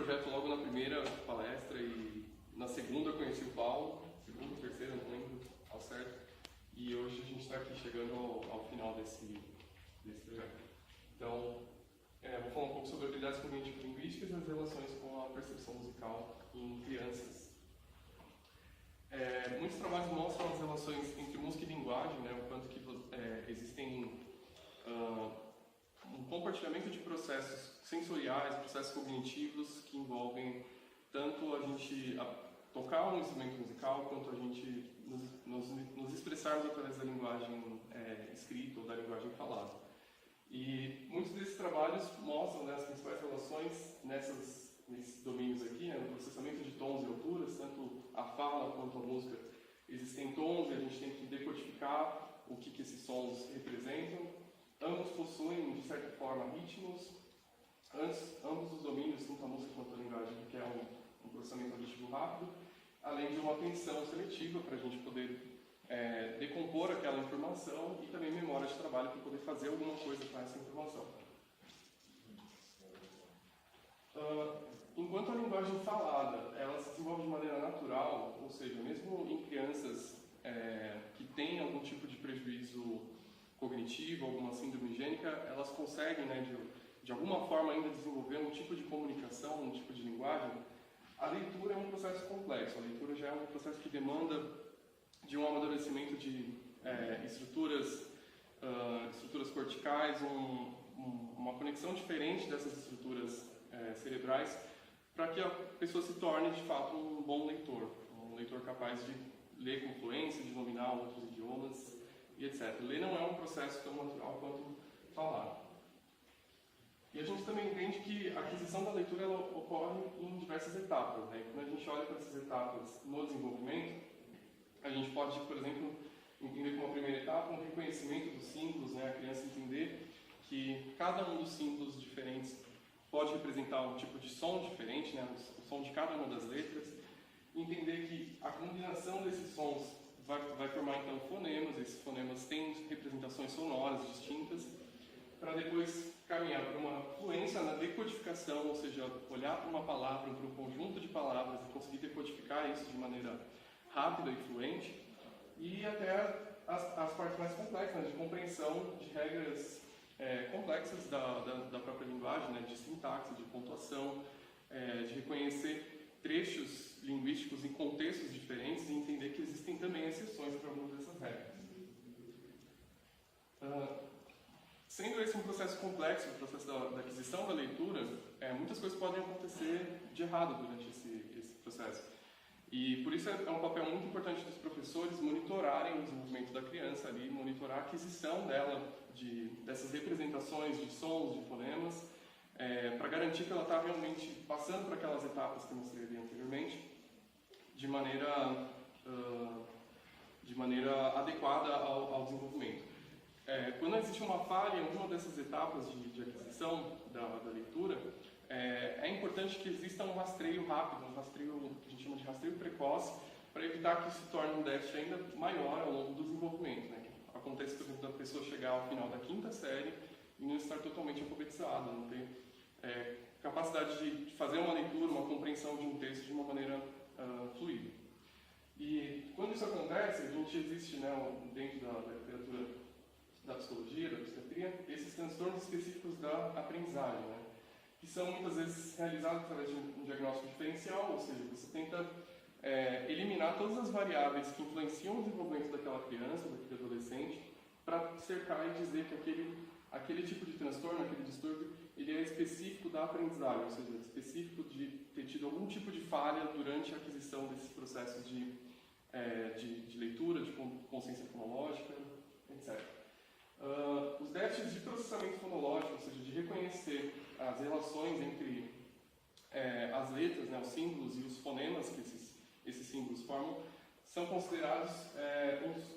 projeto logo na primeira palestra e na segunda eu conheci o Paulo, segunda ou terceira, não lembro ao certo, e hoje a gente está aqui chegando ao final desse projeto. Então, vou falar um pouco sobre habilidades cognitivo-linguísticas e as relações com a percepção musical em crianças. Muitos trabalhos mostram as relações entre música e linguagem, né, o quanto que existem um compartilhamento de processos sensoriais, processos cognitivos que envolvem tanto a gente tocar um instrumento musical quanto a gente nos expressarmos através da linguagem escrita ou da linguagem falada. E muitos desses trabalhos mostram, né, as principais relações nesses domínios aqui, né, no processamento de tons e alturas, tanto a fala quanto a música. Existem tons e a gente tem que decodificar o que esses sons representam. Ambos possuem, de certa forma, ritmos. Ambos os domínios, tanto a música quanto a linguagem, que é um processamento auditivo rápido, além de uma atenção seletiva para a gente poder decompor aquela informação e também memória de trabalho para poder fazer alguma coisa com essa informação. Enquanto a linguagem falada ela se desenvolve de maneira natural, ou seja, mesmo em crianças que têm algum tipo de prejuízo cognitivo, alguma síndrome gênica, elas conseguem, né, de alguma forma ainda desenvolver um tipo de comunicação, um tipo de linguagem. A leitura é um processo complexo, a leitura já é um processo que demanda de um amadurecimento de estruturas corticais, uma conexão diferente dessas estruturas cerebrais, para que a pessoa se torne, de fato, um bom leitor, um leitor capaz de ler com fluência, de dominar outros idiomas, e etc. Ler não é um processo tão natural quanto falar. E a gente também entende que a aquisição da leitura ela ocorre em diversas etapas, né? Quando a gente olha para essas etapas no desenvolvimento, a gente pode, por exemplo, entender como a primeira etapa um reconhecimento dos símbolos, né? A criança entender que cada um dos símbolos diferentes pode representar um tipo de som diferente, né? O som de cada uma das letras, entender que a combinação desses sons vai formar então fonemas. Esses fonemas têm representações sonoras distintas, para depois caminhar para uma fluência na decodificação, ou seja, olhar para uma palavra, para um conjunto de palavras e conseguir decodificar isso de maneira rápida e fluente, e até as partes mais complexas, né, de compreensão de regras complexas da própria linguagem, né, de sintaxe, de pontuação, de reconhecer trechos linguísticos em contextos diferentes e entender que existem também exceções para algumas dessas regras. Sendo esse um processo complexo, o processo da aquisição da leitura, muitas coisas podem acontecer de errado durante esse processo. E por isso é um papel muito importante dos professores monitorarem o desenvolvimento da criança ali, monitorar a aquisição dela dessas representações de sons, de fonemas, para garantir que ela está realmente passando por aquelas etapas que eu mostrei ali anteriormente, de maneira adequada ao desenvolvimimento. Quando existe uma falha em alguma dessas etapas de aquisição da leitura, é importante que exista um rastreio rápido, um rastreio que a gente chama de rastreio precoce, para evitar que isso se torne um déficit ainda maior ao longo do desenvolvimento, né? Acontece, por exemplo, da pessoa chegar ao final da 5ª série e não estar totalmente alfabetizada, não ter capacidade de fazer uma leitura, uma compreensão de um texto de uma maneira fluida. E quando isso acontece, a gente existe, né, dentro da literatura da psicologia, da psiquiatria, esses transtornos específicos da aprendizagem, né, que são muitas vezes realizados através de um diagnóstico diferencial, ou seja, você tenta eliminar todas as variáveis que influenciam o desenvolvimento daquela criança, daquele adolescente, para cercar e dizer que aquele tipo de transtorno, aquele distúrbio, ele é específico da aprendizagem, ou seja, específico de ter tido algum tipo de falha durante a aquisição desses processos de leitura, de consciência fonológica, etc. Os déficits de processamento fonológico, ou seja, de reconhecer as relações entre as letras, né, os símbolos e os fonemas que esses símbolos formam, são considerados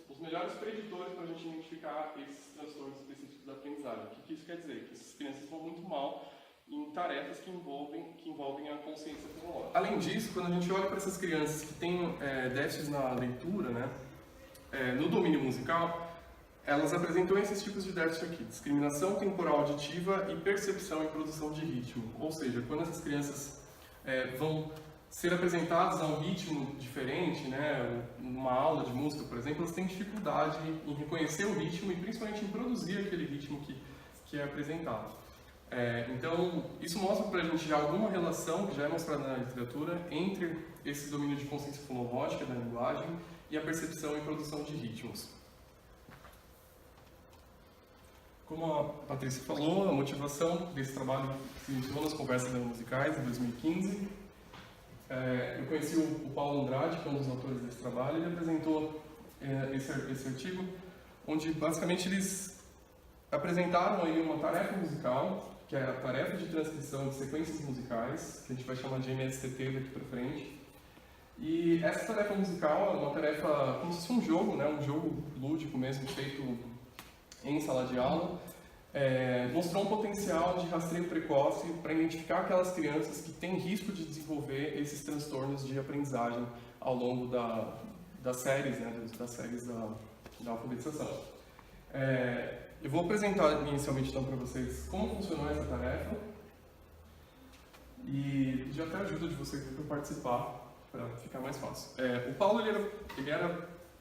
os melhores preditores para a gente identificar esses transtornos específicos da aprendizagem. O que isso quer dizer? Que essas crianças vão muito mal em tarefas que envolvem a consciência fonológica. Além disso, quando a gente olha para essas crianças que têm déficits na leitura, né, no domínio musical, elas apresentam esses tipos de déficit aqui: discriminação temporal auditiva e percepção e produção de ritmo. Ou seja, quando essas crianças vão ser apresentados a um ritmo diferente, né? Numa aula de música, por exemplo, elas têm dificuldade em reconhecer o ritmo e principalmente em produzir aquele ritmo que é apresentado. Então, isso mostra para a gente já alguma relação, que já é mostrada na literatura, entre esse domínio de consciência fonológica da linguagem e a percepção e produção de ritmos. Como a Patrícia falou, a motivação desse trabalho se iniciou nas conversas musicais em 2015. Eu conheci o Paulo Andrade, que é um dos autores desse trabalho, e ele apresentou esse artigo, onde basicamente eles apresentaram aí uma tarefa musical, que é a tarefa de transcrição de sequências musicais, que a gente vai chamar de MSTT daqui para frente. E essa tarefa musical é uma tarefa como se fosse um jogo, né? Um jogo lúdico mesmo, feito em sala de aula. Mostrou um potencial de rastreio precoce para identificar aquelas crianças que têm risco de desenvolver esses transtornos de aprendizagem ao longo das séries, né? Das séries da alfabetização. Eu vou apresentar inicialmente então para vocês como funcionou essa tarefa e pedir até a ajuda de vocês para participar, para ficar mais fácil. O Paulo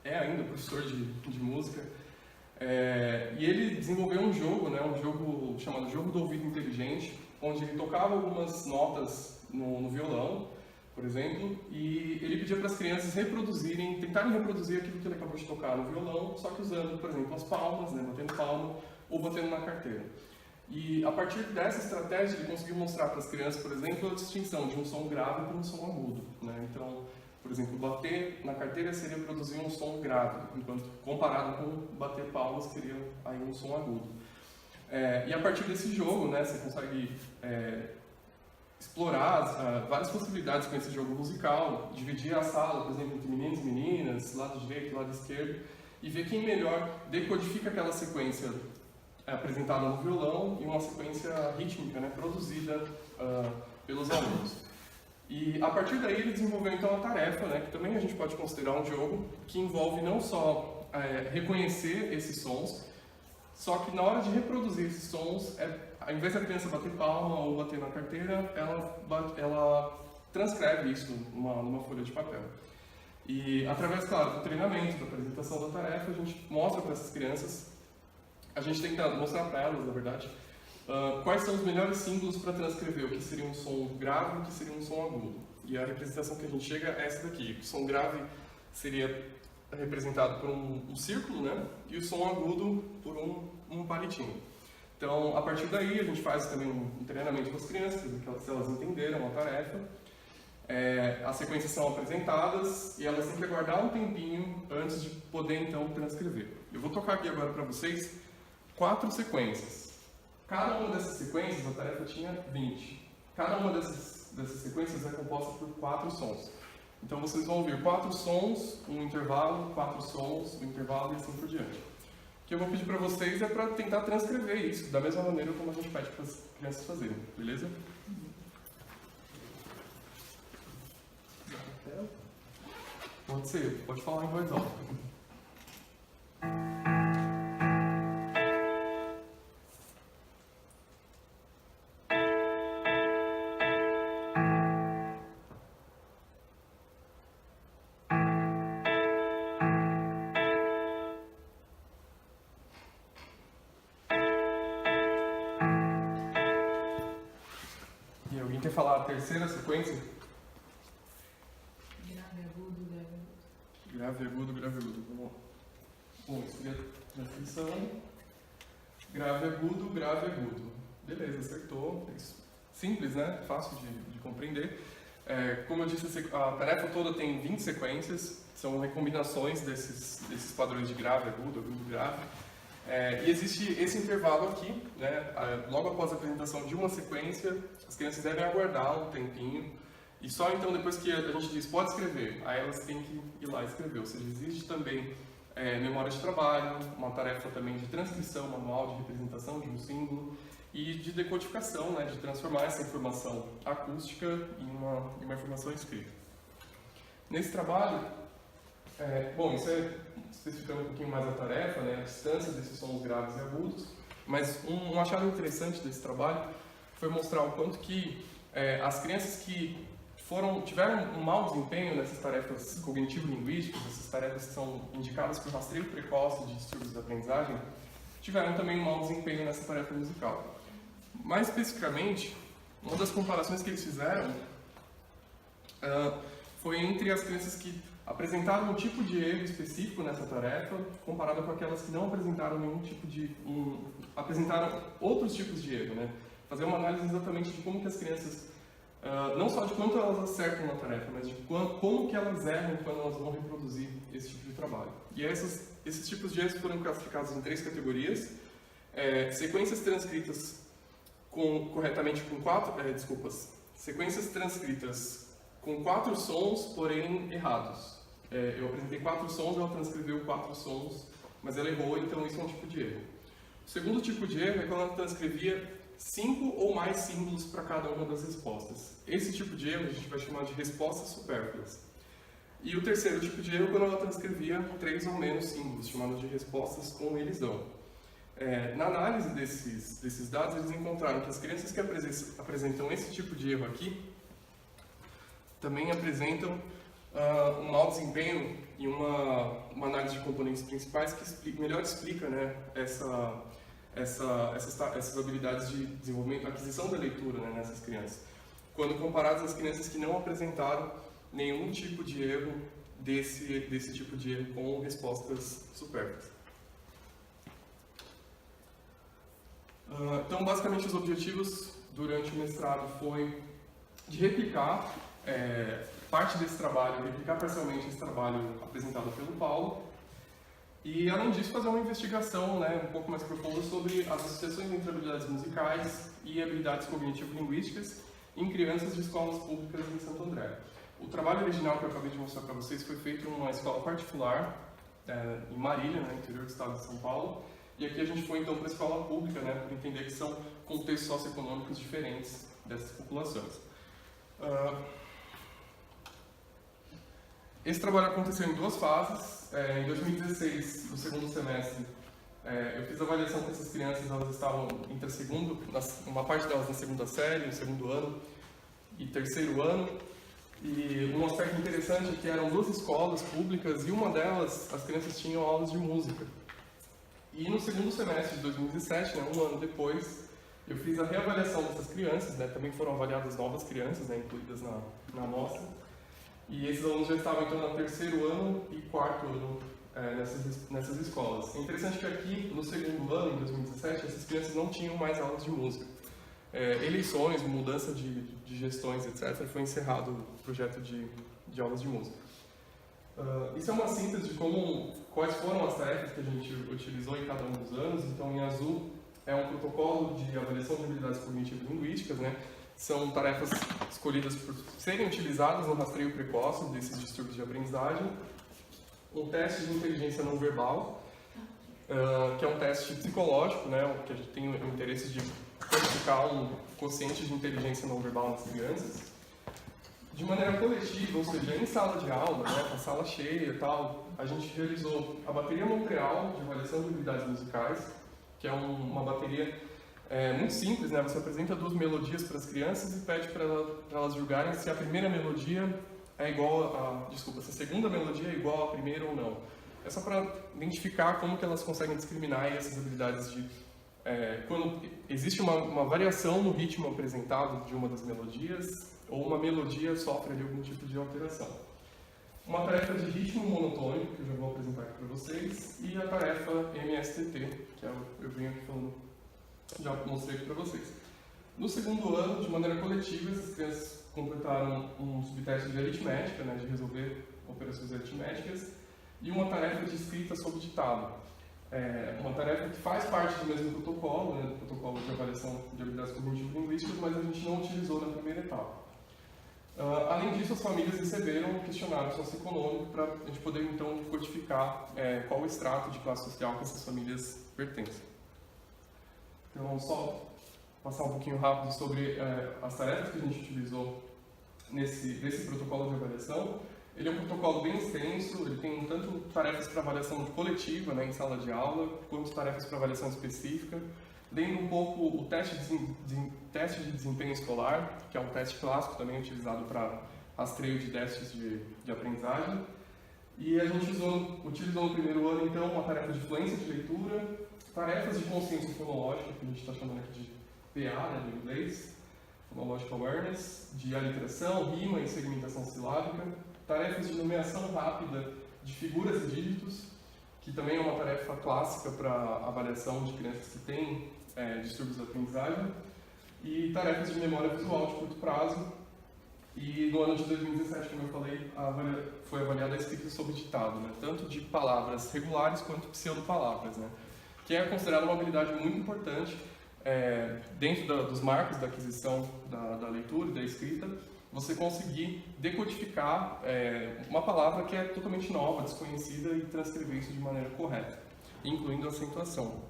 é ainda professor de música, e ele desenvolveu um jogo, né, um jogo chamado Jogo do Ouvido Inteligente, onde ele tocava algumas notas no violão, por exemplo, e ele pedia para as crianças tentarem reproduzir aquilo que ele acabou de tocar no violão, só que usando, por exemplo, as palmas, né, batendo palma ou batendo na carteira. E a partir dessa estratégia ele conseguiu mostrar para as crianças, por exemplo, a distinção de um som grave para um som agudo, né? Então, por exemplo, bater na carteira seria produzir um som grave, enquanto comparado com bater palmas seria aí um som agudo. E a partir desse jogo, né, você consegue explorar várias possibilidades com esse jogo musical, dividir a sala, por exemplo, entre meninos e meninas, lado direito e lado esquerdo, e ver quem melhor decodifica aquela sequência apresentada no violão e uma sequência rítmica, né, produzida pelos alunos. E a partir daí ele desenvolveu então a tarefa, né, que também a gente pode considerar um jogo, que envolve não só reconhecer esses sons, só que na hora de reproduzir esses sons, ao invés da criança bater palma ou bater na carteira, ela transcreve isso numa folha de papel. E através, claro, do treinamento, da apresentação da tarefa, a gente mostra para essas crianças, a gente tenta mostrar para elas, na verdade, quais são os melhores símbolos para transcrever o que seria um som grave e o que seria um som agudo. E a representação que a gente chega é essa daqui. O som grave seria representado por um círculo, né? E o som agudo por um palitinho. Então, a partir daí, a gente faz também um treinamento com as crianças, se elas entenderam a tarefa. As sequências são apresentadas e elas têm que aguardar um tempinho antes de poder, então, transcrever. Eu vou tocar aqui agora para vocês 4 sequências. Cada uma dessas sequências, a tarefa tinha 20. Cada uma dessas sequências é composta por 4 sons. Então vocês vão ouvir 4 sons, um intervalo, 4 sons, um intervalo e assim por diante. O que eu vou pedir para vocês é para tentar transcrever isso, da mesma maneira como a gente pede para as crianças fazerem, beleza? Pode ser, pode falar em voz alta. Alguém quer falar a terceira sequência? Grave, agudo, grave, agudo. Grave, agudo, grave, agudo. Vamos lá. Bom, isso seria a transcrição. Grave, agudo, grave, agudo. Beleza, acertou. É simples, né? Fácil de compreender. Como eu disse, a tarefa toda tem 20 sequências. São recombinações desses padrões de grave, agudo, agudo, grave. E existe esse intervalo aqui, né? Logo após a apresentação de uma sequência, as crianças devem aguardar um tempinho e só então depois que a gente diz pode escrever, aí elas têm que ir lá escrever. Ou seja, existe também memória de trabalho, uma tarefa também de transcrição manual, de representação de um símbolo e de decodificação, né? De transformar essa informação acústica em uma informação escrita. Nesse trabalho, bom, isso especificando um pouquinho mais a tarefa, né, a distância desses sons graves e agudos, mas um achado interessante desse trabalho foi mostrar o quanto que as crianças que tiveram um mau desempenho nessas tarefas cognitivo-linguísticas, essas tarefas que são indicadas por rastreio precoce de distúrbios da aprendizagem, tiveram também um mau desempenho nessa tarefa musical. Mais especificamente, uma das comparações que eles fizeram foi entre as crianças que apresentaram um tipo de erro específico nessa tarefa, comparado com aquelas que não apresentaram nenhum tipo de... apresentaram outros tipos de erro, né? Fazer uma análise exatamente de como que as crianças, não só de quanto elas acertam na tarefa, mas de como que elas erram quando elas vão reproduzir esse tipo de trabalho. E esses tipos de erros foram classificados em 3 categorias. Sequências transcritas corretamente com 4... sequências transcritas com 4 sons, porém errados. Eu apresentei 4 sons, ela transcreveu 4 sons, mas ela errou, então isso é um tipo de erro. O segundo tipo de erro é quando ela transcrevia 5 ou mais símbolos para cada uma das respostas. Esse tipo de erro a gente vai chamar de respostas supérfluas. E o terceiro tipo de erro é quando ela transcrevia 3 ou menos símbolos, chamados de respostas com elisão. Na análise desses dados, eles encontraram que as crianças que apresentam esse tipo de erro aqui também apresentam um mau desempenho e uma análise de componentes principais que melhor explica, né, essas habilidades de desenvolvimento, aquisição da leitura, né, nessas crianças, quando comparadas às crianças que não apresentaram nenhum tipo de erro desse tipo de erro com respostas supérfluas. Então, basicamente, os objetivos durante o mestrado foi de replicar parte desse trabalho, replicar parcialmente esse trabalho apresentado pelo Paulo, e, além disso, fazer uma investigação, né, um pouco mais profunda sobre as associações entre habilidades musicais e habilidades cognitivo-linguísticas em crianças de escolas públicas em Santo André. O trabalho original que eu acabei de mostrar para vocês foi feito em uma escola particular, em Marília, no interior do estado de São Paulo, e aqui a gente foi então para a escola pública, né, para entender que são contextos socioeconômicos diferentes dessas populações. Esse trabalho aconteceu em 2 fases. Em 2016, no segundo semestre, eu fiz a avaliação com essas crianças, elas estavam entre uma parte delas na segunda série, no segundo ano e terceiro ano. E um aspecto interessante é que eram 2 escolas públicas e uma delas, as crianças tinham aulas de música. E no segundo semestre de 2017, né, um ano depois, eu fiz a reavaliação dessas crianças, né, também foram avaliadas novas crianças, né, incluídas na amostra. E esses alunos já estavam então no terceiro ano e quarto ano nessas escolas. É interessante que aqui, no segundo ano, em 2017, essas crianças não tinham mais aulas de música. Eleições, mudança de gestões, etc., foi encerrado o projeto de aulas de música. Isso é uma síntese de quais foram as tarefas que a gente utilizou em cada um dos anos. Então, em azul, é um protocolo de avaliação de habilidades cognitivo-linguísticas, né? São tarefas escolhidas por serem utilizadas no rastreio precoce desses distúrbios de aprendizagem. Um teste de inteligência não verbal, que é um teste psicológico, né, que a gente tem o interesse de quantificar um quociente de inteligência não verbal nas crianças. De maneira coletiva, ou seja, em sala de aula, né, com a sala cheia e tal, a gente realizou a bateria Montreal de avaliação de habilidades musicais, que é uma bateria muito simples, né? Você apresenta 2 melodias para as crianças e pede para elas julgarem se a primeira melodia é igual se a segunda melodia é igual à primeira ou não. É só para identificar como que elas conseguem discriminar essas habilidades quando existe uma variação no ritmo apresentado de uma das melodias ou uma melodia sofre ali algum tipo de alteração. Uma tarefa de ritmo monotônico, que eu já vou apresentar aqui para vocês, e a tarefa MSTT, que eu venho aqui falando, já mostrei aqui para vocês. No segundo ano, de maneira coletiva, essas crianças completaram um subteste de aritmética, né, de resolver operações aritméticas, e uma tarefa de escrita sob ditado. Uma tarefa que faz parte do mesmo protocolo, né, do protocolo de avaliação de habilidades cognitivo-linguísticas, mas a gente não utilizou na primeira etapa. Além disso, as famílias receberam um questionário socioeconômico para a gente poder, então, codificar qual o extrato de classe social que essas famílias pertencem. Então, só passar um pouquinho rápido sobre as tarefas que a gente utilizou nesse protocolo de avaliação. Ele é um protocolo bem extenso, ele tem tanto tarefas para avaliação coletiva, né, em sala de aula, quanto tarefas para avaliação específica. Lembra um pouco o teste de desempenho escolar, que é um teste clássico também utilizado para rastreio de déficits de aprendizagem. E a gente utilizou no primeiro ano, então, uma tarefa de fluência de leitura, tarefas de consciência fonológica, que a gente está chamando aqui de PA, né, do inglês, Phonological Awareness, de aliteração, rima e segmentação silábica, tarefas de nomeação rápida de figuras e dígitos, que também é uma tarefa clássica para avaliação de crianças que têm distúrbios da aprendizagem, e tarefas de memória visual de curto prazo. E no ano de 2017, como eu falei, foi avaliada a escrita sob ditado, né? Tanto de palavras regulares quanto pseudopalavras, né? Que é considerada uma habilidade muito importante dentro dos marcos da aquisição da leitura e da escrita, você conseguir decodificar uma palavra que é totalmente nova, desconhecida e transcrever isso de maneira correta, incluindo a acentuação.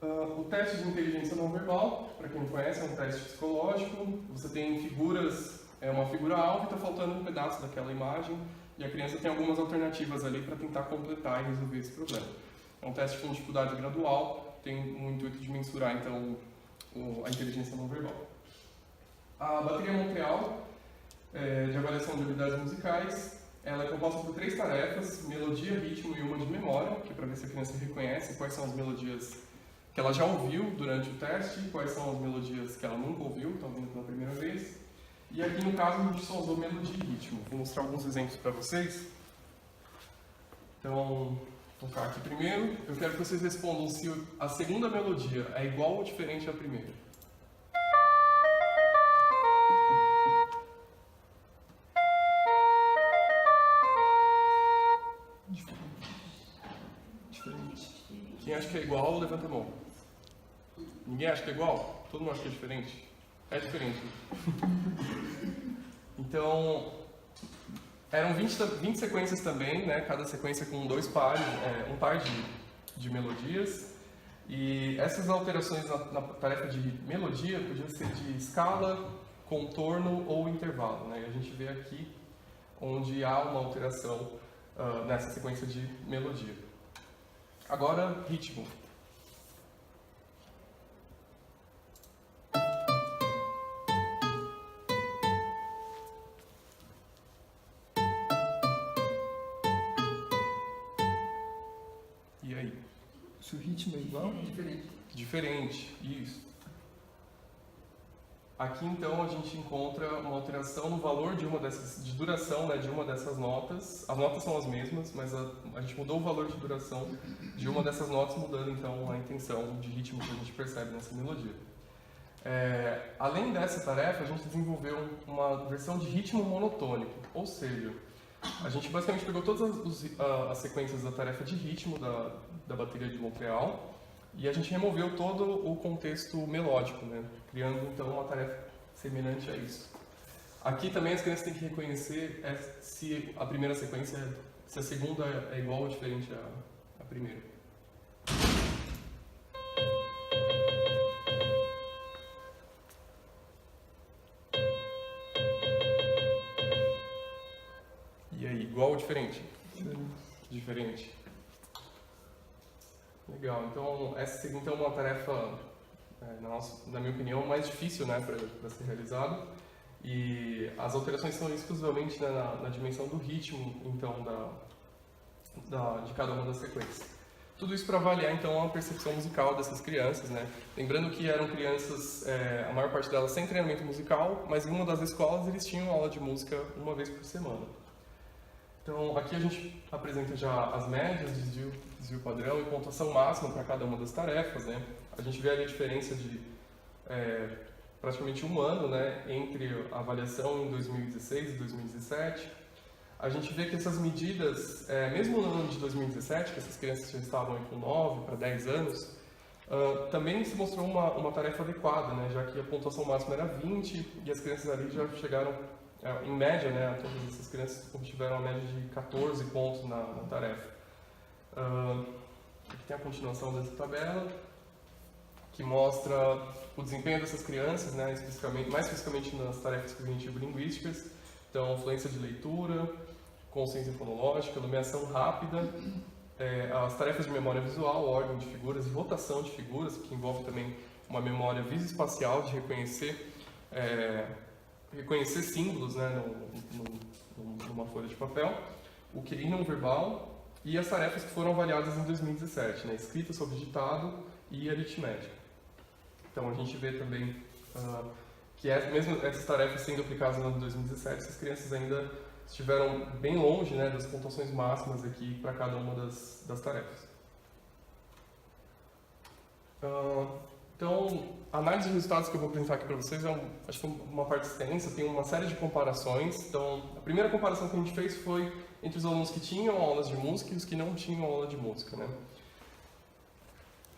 O teste de inteligência não verbal, para quem não conhece, é um teste psicológico. Você tem figuras, uma figura alva e está faltando um pedaço daquela imagem, e a criança tem algumas alternativas ali para tentar completar e resolver esse problema. É um teste com dificuldade gradual, tem o intuito de mensurar então a inteligência não verbal. A bateria Montreal de avaliação de habilidades musicais, ela é composta por 3 tarefas: melodia, ritmo e uma de memória, que é para ver se a criança reconhece quais são as melodias que ela já ouviu durante o teste, quais são as melodias que ela nunca ouviu, está ouvindo pela primeira vez. E aqui no caso a gente só usou melodia e ritmo. Vou mostrar alguns exemplos para vocês. Então, vou tocar aqui primeiro. Eu quero que vocês respondam se a segunda melodia é igual ou diferente à primeira. Diferente. Quem acha que é igual, levanta a mão. Ninguém acha que é igual? Todo mundo acha que é diferente? É diferente. Então, eram 20 sequências também, né? Cada sequência com 2 pares, um par de melodias. E essas alterações na tarefa de melodia podiam ser de escala, contorno ou intervalo, né? E a gente vê aqui onde há uma alteração nessa sequência de melodia. Agora, ritmo. E aí? Se o ritmo é igual? Diferente. Diferente, isso. Aqui então a gente encontra uma alteração no valor de duração, né, de uma dessas notas. As notas são as mesmas, mas a gente mudou o valor de duração de uma dessas notas, mudando então a intenção de ritmo que a gente percebe nessa melodia. Além dessa tarefa, a gente desenvolveu uma versão de ritmo monotônico, ou seja, a gente basicamente pegou todas as sequências da tarefa de ritmo da bateria de Montreal e a gente removeu todo o contexto melódico, né? Criando então uma tarefa semelhante a isso. Aqui também as crianças têm que reconhecer se a primeira sequência, se a segunda é igual ou diferente à primeira. E aí, igual ou diferente? Diferente. Legal, então essa seria então uma tarefa, na minha opinião, mais difícil, né, para ser realizada. E as alterações são exclusivamente na dimensão do ritmo, então, de cada uma das sequências. Tudo isso para avaliar então a percepção musical dessas crianças, né? Lembrando que eram crianças, a maior parte delas sem treinamento musical, mas em uma das escolas eles tinham aula de música uma vez por semana. Então, aqui a gente apresenta já as médias, desvio padrão e pontuação máxima para cada uma das tarefas, né? A gente vê ali a diferença de praticamente 1 ano, né, entre a avaliação em 2016 e 2017. A gente vê que essas medidas, mesmo no ano de 2017, que essas crianças já estavam com 9 para 10 anos, também se mostrou uma tarefa adequada, né, já que a pontuação máxima era 20 e as crianças ali já chegaram, em média, né, todas essas crianças tiveram uma média de 14 pontos na tarefa. Aqui tem a continuação dessa tabela, que mostra o desempenho dessas crianças, né, mais especificamente nas tarefas cognitivo-linguísticas. Então, fluência de leitura, consciência fonológica, nomeação rápida, as tarefas de memória visual, ordem de figuras e rotação de figuras, que envolve também uma memória visoespacial de reconhecer reconhecer símbolos, né, numa folha de papel, o QI não verbal e as tarefas que foram avaliadas em 2017, né, escrita sobre ditado e aritmética. Então a gente vê também que mesmo essas tarefas sendo aplicadas no ano de 2017, essas crianças ainda estiveram bem longe, né, das pontuações máximas aqui para cada uma das tarefas. Então, a análise de resultados que eu vou apresentar aqui para vocês acho que uma parte extensa, tem uma série de comparações. Então, a primeira comparação que a gente fez foi entre os alunos que tinham aulas de música e os que não tinham aula de música, né?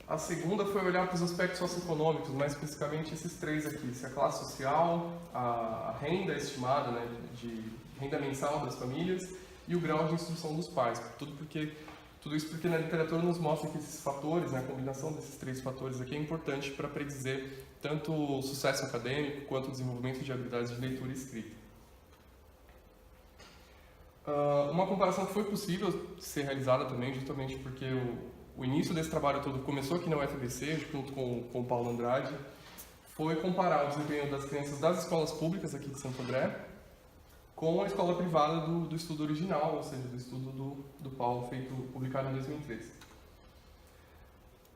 A segunda foi olhar para os aspectos socioeconômicos, mais especificamente esses três aqui, se a classe social, a renda estimada, né, de renda mensal das famílias e o grau de instrução dos pais. Tudo isso porque na literatura nos mostra que esses fatores, né, a combinação desses três fatores aqui é importante para predizer tanto o sucesso acadêmico quanto o desenvolvimento de habilidades de leitura e escrita. Uma comparação que foi possível ser realizada também, justamente porque o início desse trabalho todo começou aqui na UFBC, junto com o Paulo Andrade, foi comparar o desempenho das crianças das escolas públicas aqui de Santo André com a escola privada do estudo original, ou seja, do estudo do Paulo, publicado em 2013.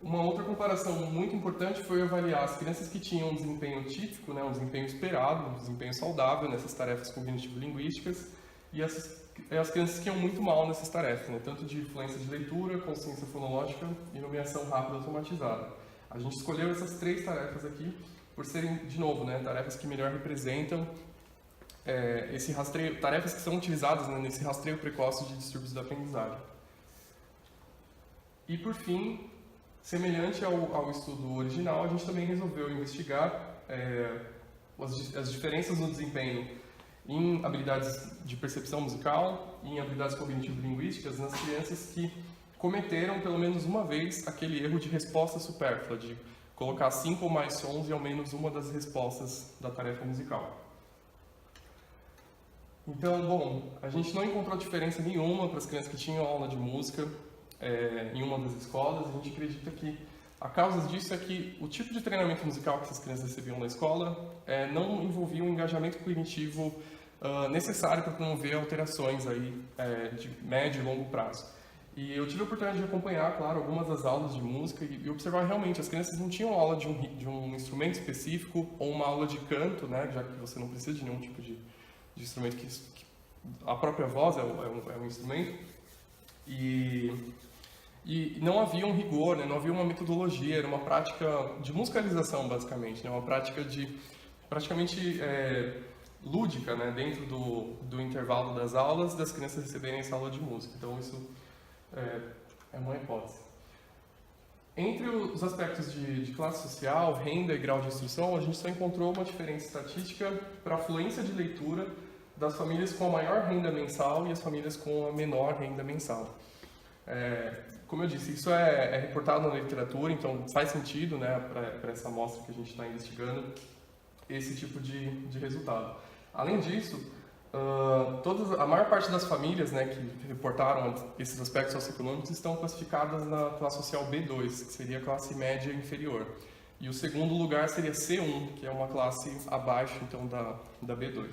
Uma outra comparação muito importante foi avaliar as crianças que tinham um desempenho típico, né, um desempenho esperado, um desempenho saudável nessas tarefas cognitivo-linguísticas, e as crianças que iam muito mal nessas tarefas, né, tanto de influência de leitura, consciência fonológica e nomeação rápida automatizada. A gente escolheu essas três tarefas aqui por serem, de novo, né, tarefas que melhor representam esse rastreio, tarefas que são utilizadas, né, nesse rastreio precoce de distúrbios da aprendizagem. E por fim, semelhante ao estudo original, a gente também resolveu investigar as diferenças no desempenho em habilidades de percepção musical e em habilidades cognitivo-linguísticas nas crianças que cometeram pelo menos uma vez aquele erro de resposta supérflua, de colocar 5 ou mais sons em ao menos uma das respostas da tarefa musical. Então, bom, a gente não encontrou diferença nenhuma para as crianças que tinham aula de música em uma das escolas. A gente acredita que a causa disso é que o tipo de treinamento musical que essas crianças recebiam na escola não envolvia um engajamento cognitivo necessário para promover alterações aí, de médio e longo prazo. E eu tive a oportunidade de acompanhar, claro, algumas das aulas de música e observar realmente as crianças não tinham aula de um instrumento específico ou uma aula de canto, né, já que você não precisa de nenhum tipo de instrumento que a própria voz é um instrumento, e não havia um rigor, né, não havia uma metodologia, era uma prática de musicalização, basicamente, né, uma prática praticamente lúdica, né, dentro do intervalo das aulas, das crianças receberem essa aula de música. Então isso é uma hipótese. Entre os aspectos de classe social, renda e grau de instrução, a gente só encontrou uma diferença estatística para a fluência de leitura das famílias com a maior renda mensal e as famílias com a menor renda mensal. Como eu disse, isso é reportado na literatura, então faz sentido, né, para essa amostra que a gente está investigando, esse tipo de resultado. Além disso, a maior parte das famílias, né, que reportaram esses aspectos socioeconômicos estão classificadas na classe social B2, que seria a classe média inferior. E o segundo lugar seria C1, que é uma classe abaixo, então, da B2.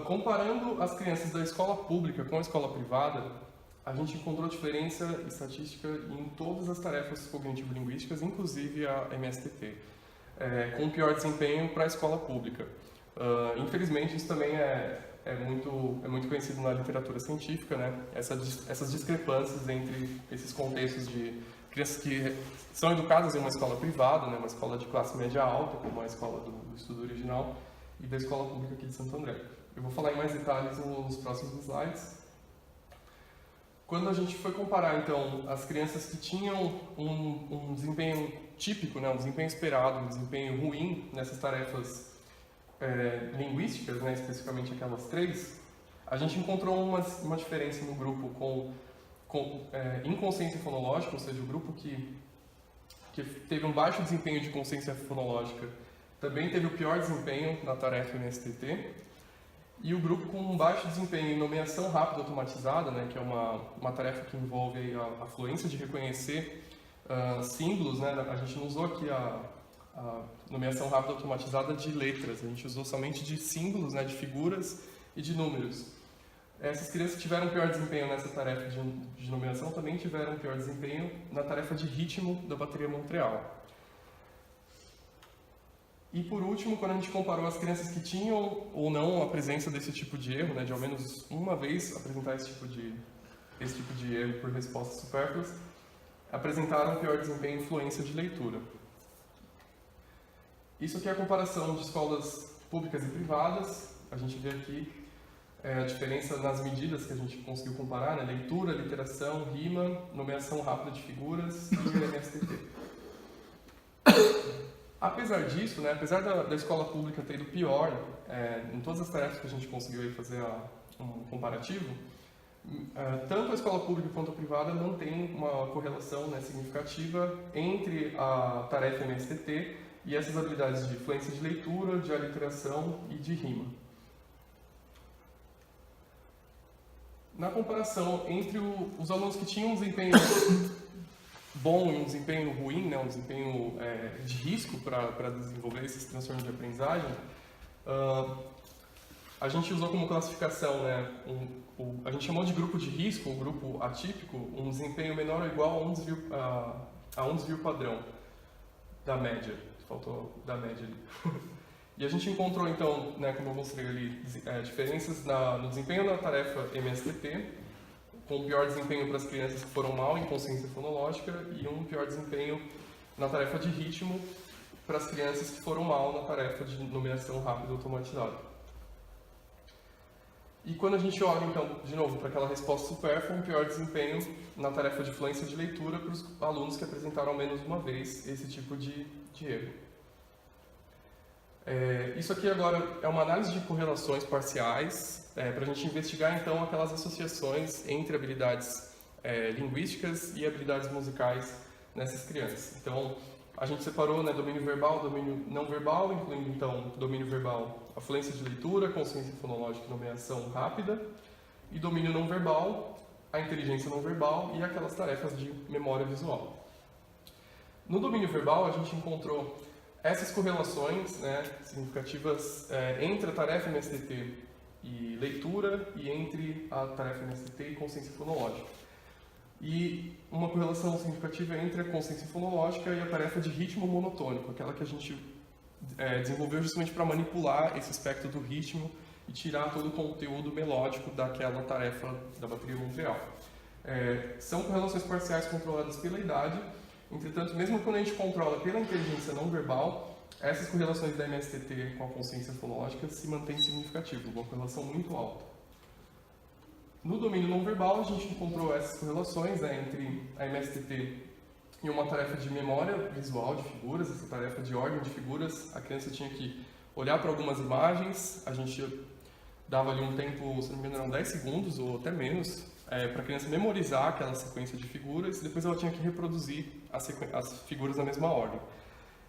Comparando as crianças da escola pública com a escola privada, a gente encontrou diferença estatística em todas as tarefas cognitivo-linguísticas, inclusive a MSTT, com pior desempenho para a escola pública. Infelizmente, isso também é muito conhecido na literatura científica, né? Essas discrepâncias entre esses contextos de crianças que são educadas em uma escola privada, né, uma escola de classe média alta, como a escola do estudo original, e da escola pública aqui de Santo André. Eu vou falar em mais detalhes nos próximos slides. Quando a gente foi comparar, então, as crianças que tinham um desempenho típico, né, um desempenho esperado, um desempenho ruim nessas tarefas linguísticas, né, especificamente aquelas três, a gente encontrou uma diferença no grupo com inconsciência fonológica, ou seja, o grupo que teve um baixo desempenho de consciência fonológica também teve o pior desempenho na tarefa MSTT, e o grupo com um baixo desempenho em nomeação rápida automatizada, né, que é uma tarefa que envolve a fluência de reconhecer símbolos, né, a gente não usou aqui a nomeação rápida automatizada de letras. A gente usou somente de símbolos, né, de figuras e de números. Essas crianças que tiveram pior desempenho nessa tarefa de nomeação também tiveram pior desempenho na tarefa de ritmo da bateria Montreal. E por último, quando a gente comparou as crianças que tinham ou não a presença desse tipo de erro, né, de ao menos uma vez apresentar esse tipo de erro por respostas supérfluas, apresentaram pior desempenho e fluência de leitura. Isso aqui é a comparação de escolas públicas e privadas. A gente vê aqui a diferença nas medidas que a gente conseguiu comparar, né? Leitura, literação, rima, nomeação rápida de figuras e MSTT. Apesar disso, né, apesar da escola pública ter ido pior em todas as tarefas que a gente conseguiu aí fazer um comparativo, tanto a escola pública quanto a privada não tem uma correlação, né, significativa entre a tarefa MSTT e essas habilidades de fluência de leitura, de aliteração e de rima. Na comparação entre os alunos que tinham um desempenho bom e um desempenho ruim, né, um desempenho de risco para desenvolver esses transtornos de aprendizagem, a gente usou como classificação, né, a gente chamou de grupo de risco, o grupo atípico, um desempenho menor ou igual a um desvio padrão da média. Faltou da média ali. E a gente encontrou, então, né, como eu mostrei ali, diferenças no desempenho da tarefa MSTT, com pior desempenho para as crianças que foram mal em consciência fonológica e um pior desempenho na tarefa de ritmo para as crianças que foram mal na tarefa de nomeação rápida automatizada. E quando a gente olha, então, de novo, para aquela resposta supérflua, um pior desempenho na tarefa de fluência de leitura para os alunos que apresentaram ao menos uma vez esse tipo de erro. Isso aqui agora é uma análise de correlações parciais para a gente investigar, então, aquelas associações entre habilidades linguísticas e habilidades musicais nessas crianças. Então, a gente separou, né, domínio verbal, domínio não verbal, incluindo, então, domínio verbal, a fluência de leitura, consciência fonológica e nomeação rápida, e domínio não verbal, a inteligência não verbal e aquelas tarefas de memória visual. No domínio verbal, a gente encontrou essas correlações, né, significativas entre a tarefa MSTT e leitura e entre a tarefa MSTT e consciência fonológica. E uma correlação significativa entre a consciência fonológica e a tarefa de ritmo monotônico, aquela que a gente desenvolveu justamente para manipular esse aspecto do ritmo e tirar todo o conteúdo melódico daquela tarefa da bateria Montreal. São correlações parciais controladas pela idade. Entretanto, mesmo quando a gente controla pela inteligência não verbal, essas correlações da MSTT com a consciência fonológica se mantêm significativas, uma correlação muito alta. No domínio não verbal, a gente encontrou essas correlações, né, entre a MSTT e uma tarefa de memória visual de figuras, essa tarefa de ordem de figuras. A criança tinha que olhar para algumas imagens, a gente dava ali um tempo, se não me engano, eram 10 segundos ou até menos, para a criança memorizar aquela sequência de figuras e depois ela tinha que reproduzir as figuras na mesma ordem.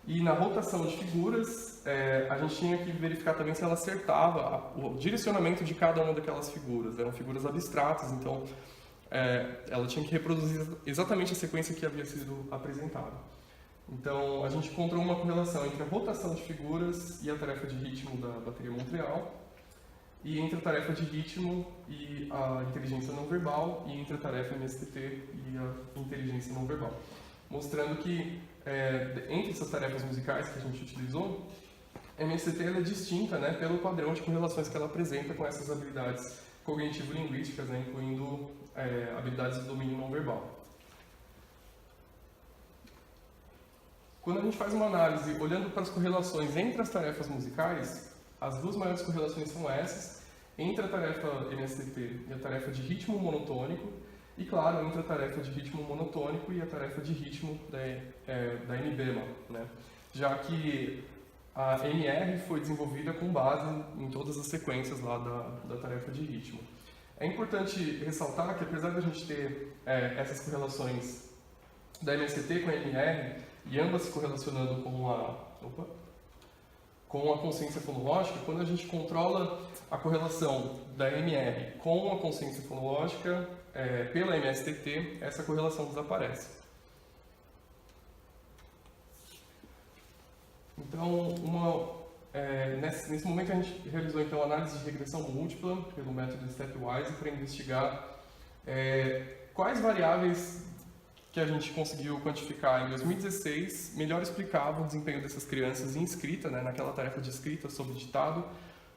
E na rotação de figuras, a gente tinha que verificar também se ela acertava o direcionamento de cada uma daquelas figuras. Eram figuras abstratas, então ela tinha que reproduzir exatamente a sequência que havia sido apresentada. Então a gente encontrou uma correlação entre a rotação de figuras e a tarefa de ritmo da bateria Montreal, e entre a tarefa de ritmo e a inteligência não verbal, e entre a tarefa MSTT e a inteligência não verbal. Mostrando que, entre essas tarefas musicais que a gente utilizou, a MSTT ela é distinta, né, pelo padrão de correlações que ela apresenta com essas habilidades cognitivo-linguísticas, né, incluindo habilidades do domínio não verbal. Quando a gente faz uma análise olhando para as correlações entre as tarefas musicais, as duas maiores correlações são essas, entre a tarefa MSTT e a tarefa de ritmo monotônico, e claro, entre a tarefa de ritmo monotônico e a tarefa de ritmo da NBEMA, né? Já que a NR foi desenvolvida com base em todas as sequências lá da tarefa de ritmo. É importante ressaltar que, apesar da gente ter essas correlações da MSTT com a NR, e ambas se correlacionando com a consciência fonológica, quando a gente controla a correlação da MR com a consciência fonológica pela MSTT, essa correlação desaparece. Então, nesse momento a gente realizou então análise de regressão múltipla pelo método Stepwise para investigar quais variáveis que a gente conseguiu quantificar em 2016 melhor explicavam o desempenho dessas crianças em escrita, naquela tarefa de escrita sobre ditado,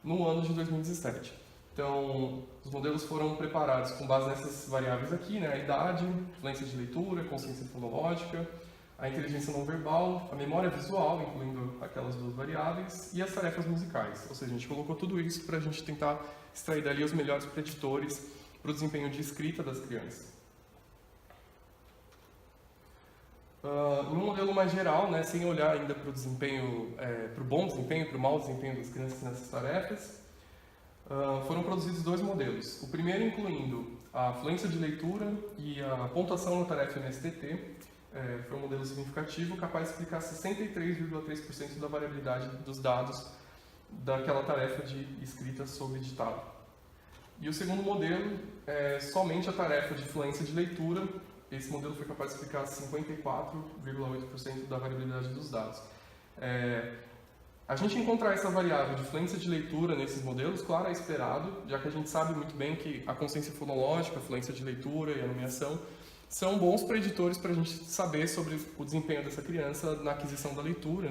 no ano de 2017. Então, os modelos foram preparados com base nessas variáveis aqui, a idade, fluência de leitura, consciência fonológica, a inteligência não verbal, a memória visual, incluindo aquelas duas variáveis, e as tarefas musicais. Ou seja, a gente colocou tudo isso para a gente tentar extrair dali os melhores preditores para o desempenho de escrita das crianças. Em um modelo mais geral, sem olhar ainda para o desempenho, para o bom desempenho, para o mau desempenho das crianças nessas tarefas, foram produzidos dois modelos. O primeiro incluindo a fluência de leitura e a pontuação na tarefa MSTT. Foi um modelo significativo, capaz de explicar 63,3% da variabilidade dos dados daquela tarefa de escrita sobre ditado. E o segundo modelo é somente a tarefa de fluência de leitura. Esse modelo foi capaz de explicar 54,8% da variabilidade dos dados. A gente encontrar essa variável de fluência de leitura nesses modelos, claro, é esperado, já que a gente sabe muito bem que a consciência fonológica, a fluência de leitura e a nomeação são bons preditores para a gente saber sobre o desempenho dessa criança na aquisição da leitura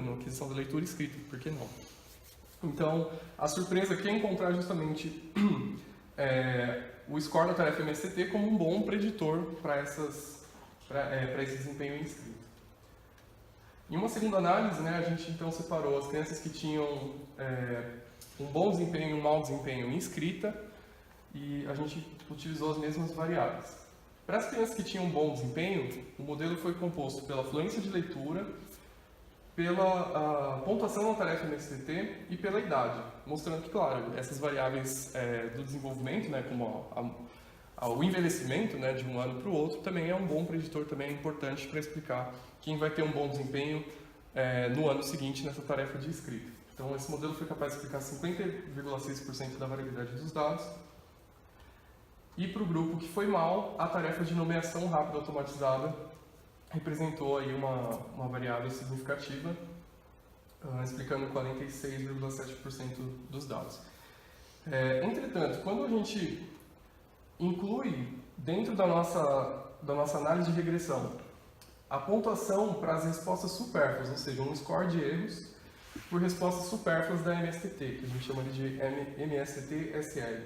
escrita, por que não? Então, a surpresa aqui é encontrar justamente o score da tarefa MSTT como um bom preditor para esse desempenho em escrita. Em uma segunda análise, a gente então separou as crianças que tinham um bom desempenho e um mau desempenho em escrita e a gente utilizou as mesmas variáveis. Para as crianças que tinham um bom desempenho, o modelo foi composto pela fluência de leitura, pela pontuação na tarefa MSTT e pela idade, mostrando que, claro, essas variáveis do desenvolvimento, como o envelhecimento de um ano para o outro, também é um bom preditor, também é importante para explicar quem vai ter um bom desempenho no ano seguinte nessa tarefa de escrita. Então, esse modelo foi capaz de explicar 50,6% da variabilidade dos dados. E para o grupo que foi mal, a tarefa de nomeação rápida automatizada representou aí uma variável significativa, explicando 46,7% dos dados. Entretanto, quando a gente inclui dentro da nossa análise de regressão a pontuação para as respostas supérfluas, ou seja, um score de erros por respostas supérfluas da MSTT, que a gente chama de MSTT-SL.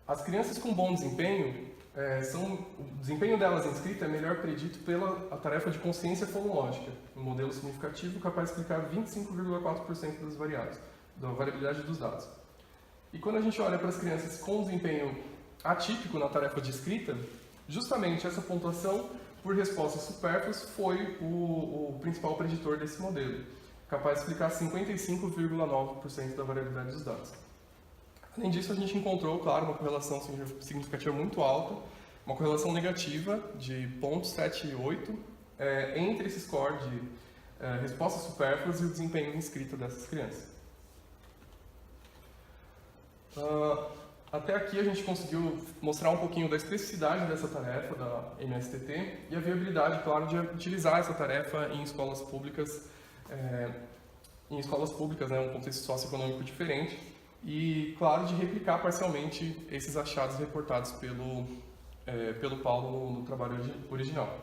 As crianças com bom desempenho, o desempenho delas em escrita é melhor predito pela tarefa de consciência fonológica, um modelo significativo capaz de explicar 25,4% das variáveis, da variabilidade dos dados. E quando a gente olha para as crianças com desempenho atípico na tarefa de escrita, justamente essa pontuação por respostas supérfluas foi o principal preditor desse modelo, capaz de explicar 55,9% da variabilidade dos dados. Além disso, a gente encontrou, claro, uma correlação significativa muito alta, uma correlação negativa de 0,78 entre esse score de respostas supérfluas e o desempenho em escrita dessas crianças. Até aqui a gente conseguiu mostrar um pouquinho da especificidade dessa tarefa da MSTT e a viabilidade, claro, de utilizar essa tarefa em escolas públicas, um contexto socioeconômico diferente e, claro, de replicar parcialmente esses achados reportados pelo Paulo no trabalho original.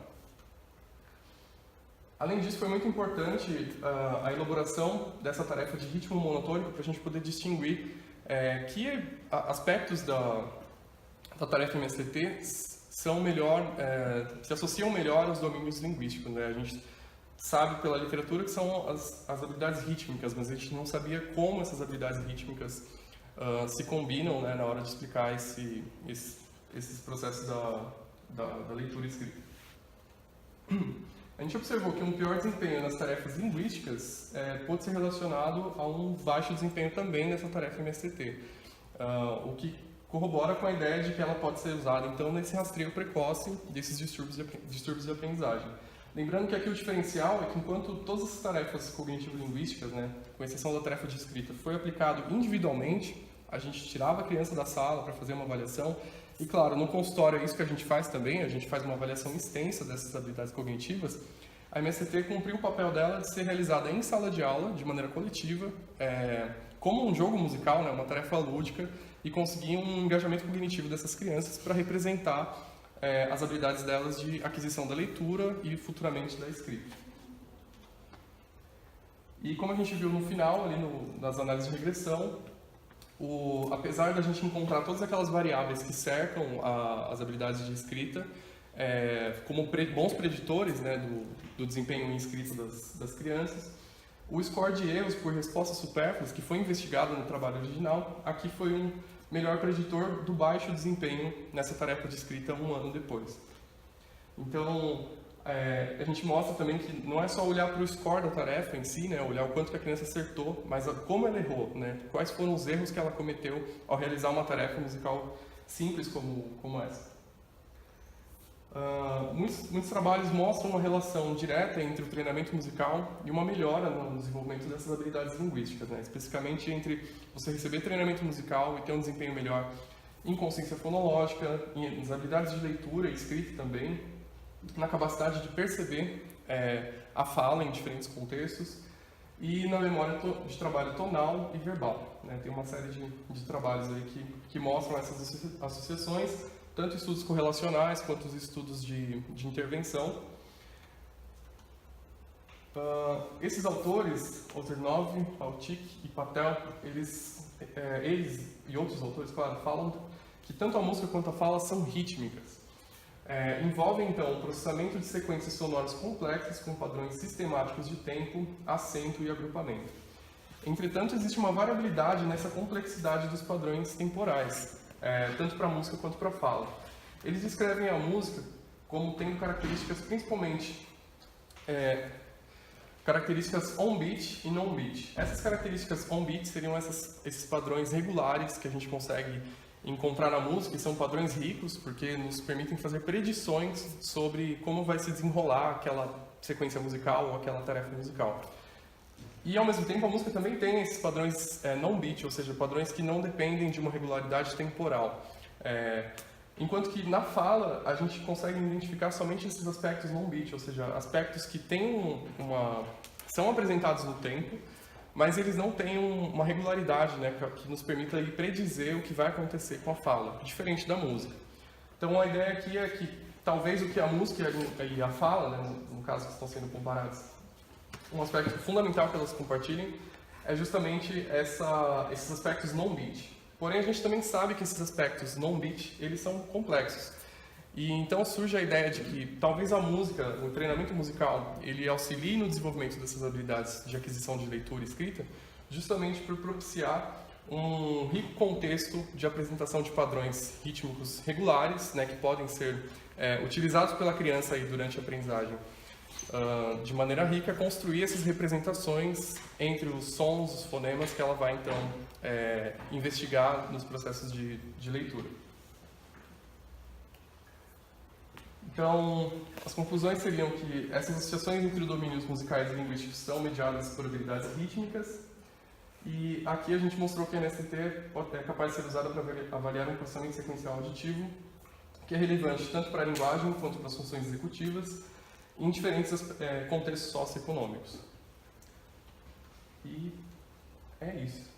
Além disso, foi muito importante a elaboração dessa tarefa de ritmo monotônico para a gente poder distinguir que aspectos da tarefa MSTT se associam melhor aos domínios linguísticos. A gente sabe pela literatura que são as habilidades rítmicas, mas a gente não sabia como essas habilidades rítmicas se combinam na hora de explicar esses processos da leitura e escrita. A gente observou que um pior desempenho nas tarefas linguísticas pode ser relacionado a um baixo desempenho também nessa tarefa MSTT, o que corrobora com a ideia de que ela pode ser usada então nesse rastreio precoce desses distúrbios de aprendizagem. Lembrando que aqui o diferencial é que enquanto todas as tarefas cognitivo-linguísticas, com exceção da tarefa de escrita, foi aplicado individualmente, a gente tirava a criança da sala para fazer uma avaliação. E claro, no consultório é isso que a gente faz também, a gente faz uma avaliação extensa dessas habilidades cognitivas. a MST cumpriu o papel dela de ser realizada em sala de aula, de maneira coletiva, como um jogo musical, né, uma tarefa lúdica, e conseguir um engajamento cognitivo dessas crianças para representar as habilidades delas de aquisição da leitura e futuramente da escrita. E como a gente viu no final, ali nas análises de regressão, apesar da gente encontrar todas aquelas variáveis que cercam as habilidades de escrita, como bons preditores, né, do desempenho em escrita das crianças, o score de erros por respostas supérfluas, que foi investigado no trabalho original, aqui foi um melhor preditor do baixo desempenho nessa tarefa de escrita 1 ano depois. Então, a gente mostra também que não é só olhar para o score da tarefa em si, né, olhar o quanto que a criança acertou, mas como ela errou, né, quais foram os erros que ela cometeu ao realizar uma tarefa musical simples como essa. Muitos trabalhos mostram uma relação direta entre o treinamento musical e uma melhora no desenvolvimento dessas habilidades linguísticas, né? Especificamente entre você receber treinamento musical e ter um desempenho melhor em consciência fonológica, nas habilidades de leitura e escrita também, na capacidade de perceber a fala em diferentes contextos e na memória de trabalho tonal e verbal, né? Tem uma série de trabalhos aí que mostram essas associações, tanto estudos correlacionais quanto os estudos de intervenção. Esses autores, Ozernov, Altic e Patel, eles e outros autores, claro, falam que tanto a música quanto a fala são rítmicas. Envolvem, então, o processamento de sequências sonoras complexas com padrões sistemáticos de tempo, acento e agrupamento. Entretanto, existe uma variabilidade nessa complexidade dos padrões temporais, tanto para a música quanto para a fala. Eles descrevem a música como tendo características principalmente características on-beat e non-beat. Essas características on-beat seriam esses padrões regulares que a gente consegue encontrar na música, e são padrões ricos porque nos permitem fazer predições sobre como vai se desenrolar aquela sequência musical ou aquela tarefa musical. E, ao mesmo tempo, a música também tem esses padrões non-beat, ou seja, padrões que não dependem de uma regularidade temporal. Enquanto que, na fala, a gente consegue identificar somente esses aspectos non-beat, ou seja, aspectos que são apresentados no tempo, mas eles não têm uma regularidade, né, que nos permita aí predizer o que vai acontecer com a fala, diferente da música. Então, a ideia aqui é que talvez o que a música e a fala, né, no caso que estão sendo comparados, um aspecto fundamental que elas compartilhem é justamente esses aspectos non-beat. Porém, a gente também sabe que esses aspectos non-beat, eles são complexos. E então surge a ideia de que talvez a música, o treinamento musical, ele auxilie no desenvolvimento dessas habilidades de aquisição de leitura e escrita, justamente por propiciar um rico contexto de apresentação de padrões rítmicos regulares, né, que podem ser utilizados pela criança aí durante a aprendizagem. De maneira rica, construir essas representações entre os sons, os fonemas que ela vai, então, investigar nos processos de leitura. Então, as conclusões seriam que essas associações entre domínios musicais e linguísticos são mediadas por habilidades rítmicas, e aqui a gente mostrou que a MST é capaz de ser usada para avaliar um processamento sequencial auditivo, que é relevante tanto para a linguagem quanto para as funções executivas, em diferentes contextos socioeconômicos. E é isso.